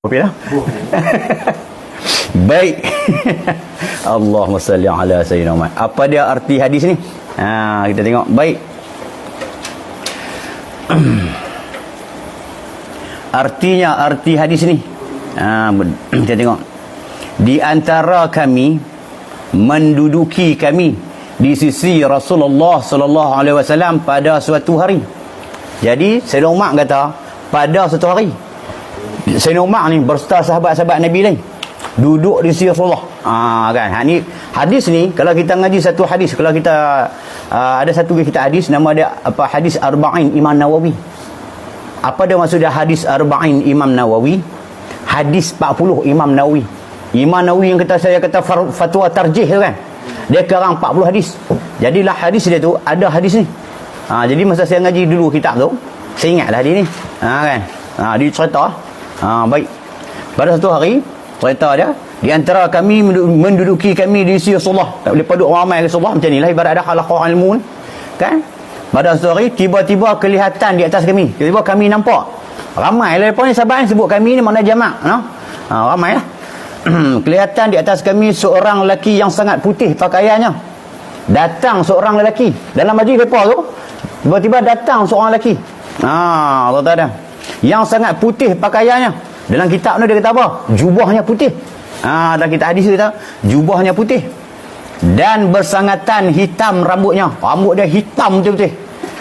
Kopi dah? Baik. Allahumma salli ala sayyidina Muhammad. Apa dia arti hadis ni? Kita tengok. Baik. Arti hadis ni. Kita tengok. Di antara kami menduduki kami di sisi Rasulullah sallallahu alaihi wasallam pada suatu hari. Jadi Sayyidina Umar kata pada suatu hari Sayyidina Umar ni berserta sahabat-sahabat Nabi lain duduk di sisi Rasulullah. Kan. Hadis ni kalau kita ngaji satu hadis, kalau kita ada satu kita hadis nama dia apa, hadis Arba'in Imam Nawawi. Apa dia maksud dia hadis Arba'in Imam Nawawi? Hadis 40 Imam Nawawi. Imam Nawawi yang saya kata fatwa tarjih tu kan. Dia karang 40 hadis. Jadilah hadis dia tu ada hadis ni. Jadi masa saya ngaji dulu kitab tu, saya ingatlah hadis ni. Kan. Dia cerita. Baik. Pada satu hari, cerita dia, di antara kami menduduki kami di sisi Rasulullah. Tak boleh paduk ramai ke Rasulullah macam inilah ibarat ada halaqah ilmu kan. Pada satu hari tiba-tiba kelihatan di atas kami. Tiba-tiba kami nampak ramai lepas ni sahabat sebut kami ni makna jamak, ramai lah. Kelihatan di atas kami seorang lelaki yang sangat putih pakaiannya. Datang seorang lelaki dalam majlis depa tu, tiba-tiba datang seorang lelaki. Kata dia yang sangat putih pakaiannya. Dalam kitab ni dia kata apa? Jubahnya putih. Dalam kitab hadis dia kata jubahnya putih. Dan bersangatan hitam rambutnya. Rambut dia hitam betul-betul.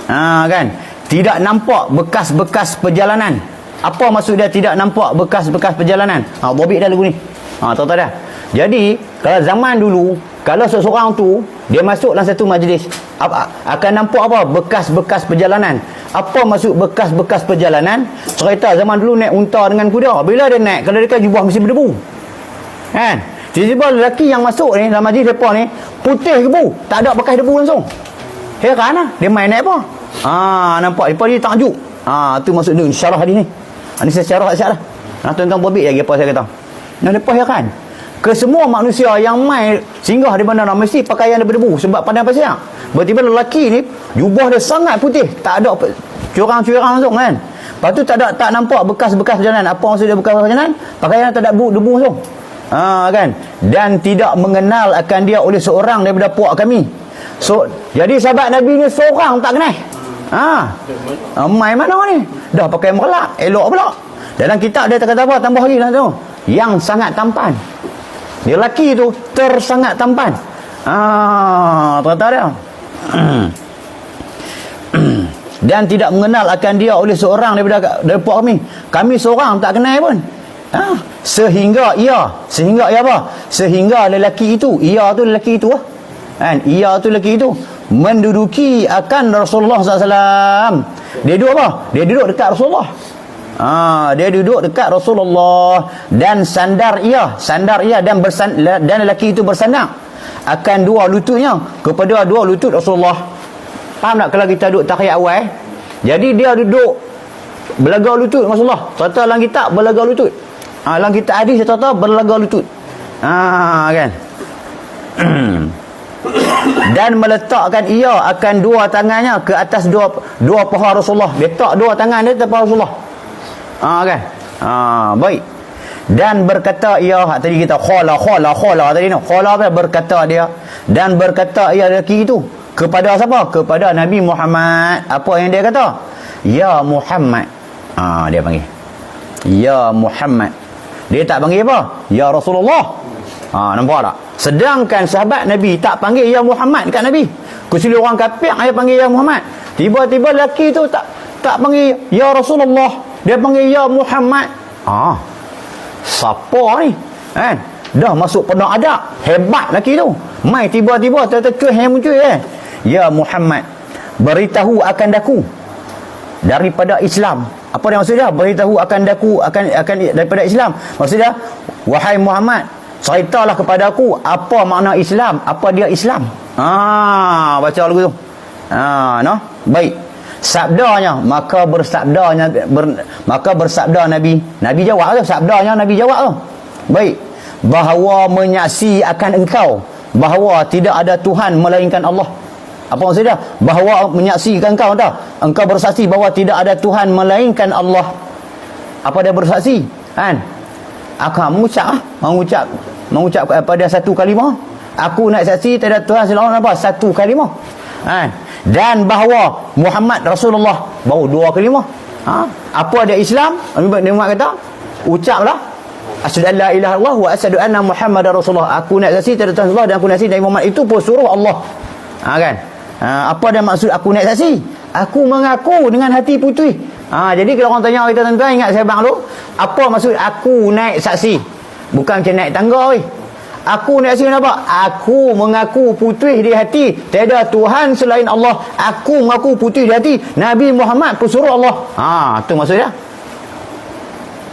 Kan? Tidak nampak bekas-bekas perjalanan. Apa maksud dia tidak nampak bekas-bekas perjalanan? Dhabit dah lagu ni. Tahu tak dah? Jadi, kalau zaman dulu, kalau seseorang tu dia masuk dalam satu majlis, akan nampak apa? Bekas-bekas perjalanan. Apa maksud bekas-bekas perjalanan? Cerita zaman dulu naik unta dengan kuda. Bila dia naik, kalau dia jubah mesti berdebu. Kan? Tiba-tiba lelaki yang masuk ni dalam majlis depa ni putih kebu, tak ada bekas debu langsung. Heran lah, dia main naik apa? Nampak depa dia takjub. Tu maksud dia syarah hadis ni. Ini saya syarah siap dah. Tuan-tuan berbit lagi apa saya kata. Nah, depa heran. Ke semua manusia yang mai singgah di bandar mesti pakaian dia berdebu sebab padang pasir. Bertiba lelaki ni jubah dia sangat putih, tak ada curang-curang langsung kan. Lepas tu tak nampak bekas-bekas perjalanan. Apa maksud dia bekas perjalanan? Pakaian tak ada debu langsung. Kan. Dan tidak mengenal akan dia oleh seorang daripada puak kami. Jadi sahabat Nabi ni seorang tak kenal. Mai mana ni? Dah pakai merlak, elok pula. Dalam kitab dia kata apa? Tambah lagi lah tu. Yang sangat tampan. Dia lelaki tu tersangat tampan. Ternyata dia. Dan tidak mengenal akan dia oleh seorang daripada kami. Kami seorang tak kenal pun. Sehingga apa? Sehingga lelaki itu, lelaki itu menduduki akan Rasulullah SAW. Dia duduk apa? Dia duduk dekat Rasulullah. Dia duduk dekat Rasulullah dan sandar ia dan lelaki itu bersandar akan dua lututnya kepada dua lutut Rasulullah. Faham tak kalau kita duduk tahiyat awal? Jadi dia duduk berlaga lutut Rasulullah. Serta dalam kitab berlaga lutut. Dalam kitab hadis serta berlaga lutut. Kan? Dan meletakkan ia akan dua tangannya ke atas dua paha Rasulullah. Dia letak dua tangan dia atas paha Rasulullah. Kan? Baik. Dan berkata ia, tadi kita khala tadi no. Khala apa? Berkata dia. Dan berkata ia lelaki itu kepada siapa? Kepada Nabi Muhammad. Apa yang dia kata? Ya Muhammad. Dia panggil Ya Muhammad. Dia tak panggil apa? Ya Rasulullah. Nampak tak? Sedangkan sahabat Nabi tak panggil Ya Muhammad dekat Nabi. Kecuali orang kafir dia panggil Ya Muhammad. Tiba-tiba lelaki tu tak panggil Ya Rasulullah. Dia panggil Ya Muhammad. Siapa ni? Kan? Dah masuk penuh adab. Hebat lelaki tu. Mai tiba-tiba tercuih yang muncul Ya Muhammad, beritahu akan daku daripada Islam. Apa dia maksud dia? Beritahu akan daku akan daripada Islam. Maksud dia, wahai Muhammad, ceritalah kepada aku apa makna Islam, apa dia Islam. Baca lagu tu. Baik. Sabdanya, maka bersabda Nabi jawab tu, sabdanya Nabi jawab tu. Baik. Bahawa menyaksi akan engkau bahawa tidak ada Tuhan melainkan Allah. Apa maksud dia? Bahawa menyaksikan engkau tak? Engkau bersaksi bahawa tidak ada Tuhan melainkan Allah. Apa dia bersaksi? Kan? Aku mengucap pada satu kalimah. Aku nak saksi tidak ada Tuhan selain Allah, satu kalimah. Dan bahawa Muhammad Rasulullah, baru dua kalimah. Apa ada Islam? Nabi Muhammad kata, ucaplah asyhadu an la ilaha illallah wa asyhadu anna Muhammadar Rasulullah. Aku nak saksi tidak ada Tuhan Allah dan aku nak saksi Nabi Muhammad itu pun suruh Allah. Kan? Apa ada maksud aku naik saksi? Aku mengaku dengan hati putih. Jadi kalau orang tanya kita, tuan-tuan, ingat saya bang tu, apa maksud aku naik saksi? Bukan macam naik tangga weh. Aku naik saksi kenapa? Aku mengaku putih di hati tiada Tuhan selain Allah. Aku mengaku putih di hati Nabi Muhammad pesuruh Allah. Tu maksudnya.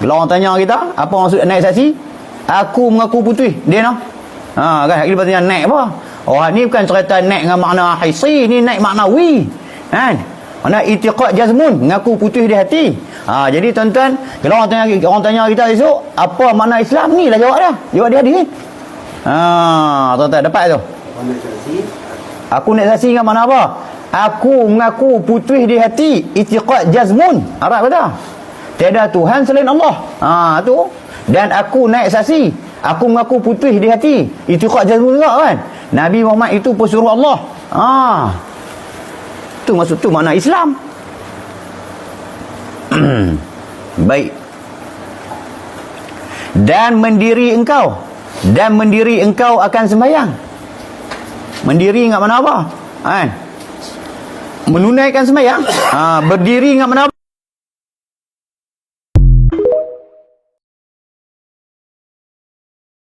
Kalau orang tanya kita, apa maksud naik saksi? Aku mengaku putih. Dia no. Kan kita bertanya naik apa? Ni bukan cerita naik dengan makna hissi, ni naik makna wi. Kan? Mana itiqad jazmun, mengaku putih di hati. Jadi tuan-tuan, kalau orang tanya kita esok, apa makna Islam, ni lah jawab dia. Jawab dia ni. Tuan-tuan dapat tu. Aku nak saksi dengan makna apa? Aku mengaku putih di hati, itiqad jazmun. Arab kata. Tiada Tuhan selain Allah. Tu. Dan aku naik saksi. Aku mengaku putih di hati. Itiqad jazmun juga kan. Nabi Muhammad itu pesuruh Allah. Tu maksud tu makna Islam. Baik. Dan mendiri engkau akan sembahyang. Mendiri ingat mana apa? Menunaikan sembahyang. Berdiri ingat mana apa?